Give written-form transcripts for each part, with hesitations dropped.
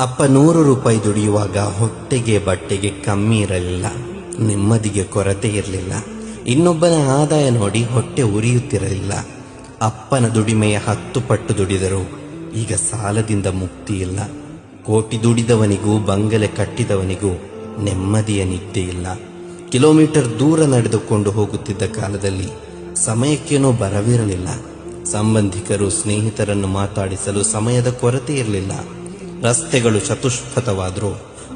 ಅಪ್ಪ 100 ರೂಪಾಯಿ ದುಡಿಯುವಾಗ ಹೊಟ್ಟೆಗೆ ಬಟ್ಟೆಗೆ ಕಮ್ಮಿ ಇರಲಿಲ್ಲ, ನೆಮ್ಮದಿಗೆ ಕೊರತೆ ಇರಲಿಲ್ಲ. ಇನ್ನೊಬ್ಬನ ಆದಾಯ ನೋಡಿ ಹೊಟ್ಟೆ ಉರಿಯುತ್ತಿರಲಿಲ್ಲ. ಅಪ್ಪನ ದುಡಿಮೆಯ 10 ಪಟ್ಟು ದುಡಿದರು. ಈಗ ಸಾಲದಿಂದ ಮುಕ್ತಿ ಇಲ್ಲ. ಕೋಟಿ ದುಡಿದವನಿಗೂ ಬಂಗಲೆ ಕಟ್ಟಿದವನಿಗೂ ನೆಮ್ಮದಿಯ ನಿದ್ದೆ ಇಲ್ಲ. ಕಿಲೋಮೀಟರ್ ದೂರ ನಡೆದುಕೊಂಡು ಹೋಗುತ್ತಿದ್ದ ಕಾಲದಲ್ಲಿ ಸಮಯಕ್ಕೇನೋ ಬರವಿರಲಿಲ್ಲ. ಸಂಬಂಧಿಕರು ಸ್ನೇಹಿತರನ್ನು ಮಾತಾಡಿಸಲು ಸಮಯದ ಕೊರತೆ ಇರಲಿಲ್ಲ. ರಸ್ತೆಗಳು ಚತುಷ್ಪಥವಾದರೂ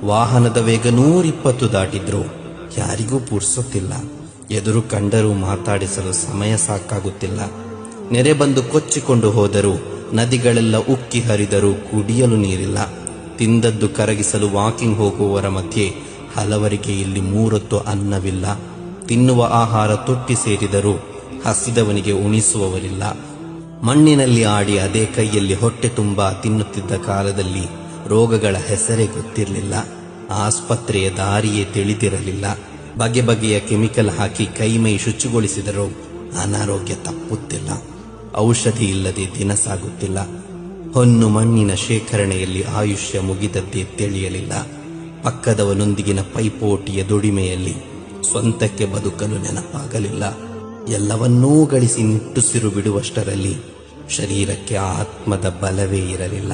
ವಾಹನದ ವೇಗ 120 ದಾಟಿದ್ರು ಯಾರಿಗೂ ಪುರ್ಸೊತ್ತಿಲ್ಲ. ಎದುರು ಕಂಡರೂ ಮಾತಾಡಿಸಲು ಸಮಯ ಸಾಕಾಗುತ್ತಿಲ್ಲ. ನೆರೆ ಬಂದು ಕೊಚ್ಚಿಕೊಂಡು ಹೋದರೂ, ನದಿಗಳೆಲ್ಲ ಉಕ್ಕಿ ಹರಿದರೂ ಕುಡಿಯಲು ನೀರಿಲ್ಲ. ತಿಂದದ್ದು ಕರಗಿಸಲು ವಾಕಿಂಗ್ ಹೋಗುವವರ ಮಧ್ಯೆ ಹಲವರಿಗೆ ಇಲ್ಲಿ 3 ಹೊತ್ತು ಅನ್ನವಿಲ್ಲ. ತಿನ್ನುವ ಆಹಾರ ತೊಟ್ಟಿ ಸೇರಿದರೂ ಹಸಿದವನಿಗೆ ಉಣಿಸುವವರಿಲ್ಲ. ಮಣ್ಣಿನಲ್ಲಿ ಆಡಿ ಅದೇ ಕೈಯಲ್ಲಿ ಹೊಟ್ಟೆ ತುಂಬಾ ತಿನ್ನುತ್ತಿದ್ದ ಕಾಲದಲ್ಲಿ ರೋಗಗಳ ಹೆಸರೇ ಗೊತ್ತಿರಲಿಲ್ಲ. ಆಸ್ಪತ್ರೆಯ ದಾರಿಯೇ ತಿಳಿದಿರಲಿಲ್ಲ. ಬಗೆ ಬಗೆಯ ಕೆಮಿಕಲ್ ಹಾಕಿ ಕೈಮೈ ಶುಚಿಗೊಳಿಸಿದರೂ ಅನಾರೋಗ್ಯ ತಪ್ಪುತ್ತಿಲ್ಲ. ಔಷಧಿ ಇಲ್ಲದೆ ದಿನ ಸಾಗುತ್ತಿಲ್ಲ. ಹೊನ್ನು ಮಣ್ಣಿನ ಶೇಖರಣೆಯಲ್ಲಿ ಆಯುಷ್ಯ ಮುಗಿದದ್ದೇ ತಿಳಿಯಲಿಲ್ಲ. ಪಕ್ಕದವನೊಂದಿಗಿನ ಪೈಪೋಟಿಯ ದುಡಿಮೆಯಲ್ಲಿ ಸ್ವಂತಕ್ಕೆ ಬದುಕಲು ನೆನಪಾಗಲಿಲ್ಲ. ಎಲ್ಲವನ್ನೂ ಗಳಿಸಿ ನಿಟ್ಟುಸಿರು ಬಿಡುವಷ್ಟರಲ್ಲಿ ಶರೀರಕ್ಕೆ ಆತ್ಮದ ಬಲವೇ ಇರಲಿಲ್ಲ.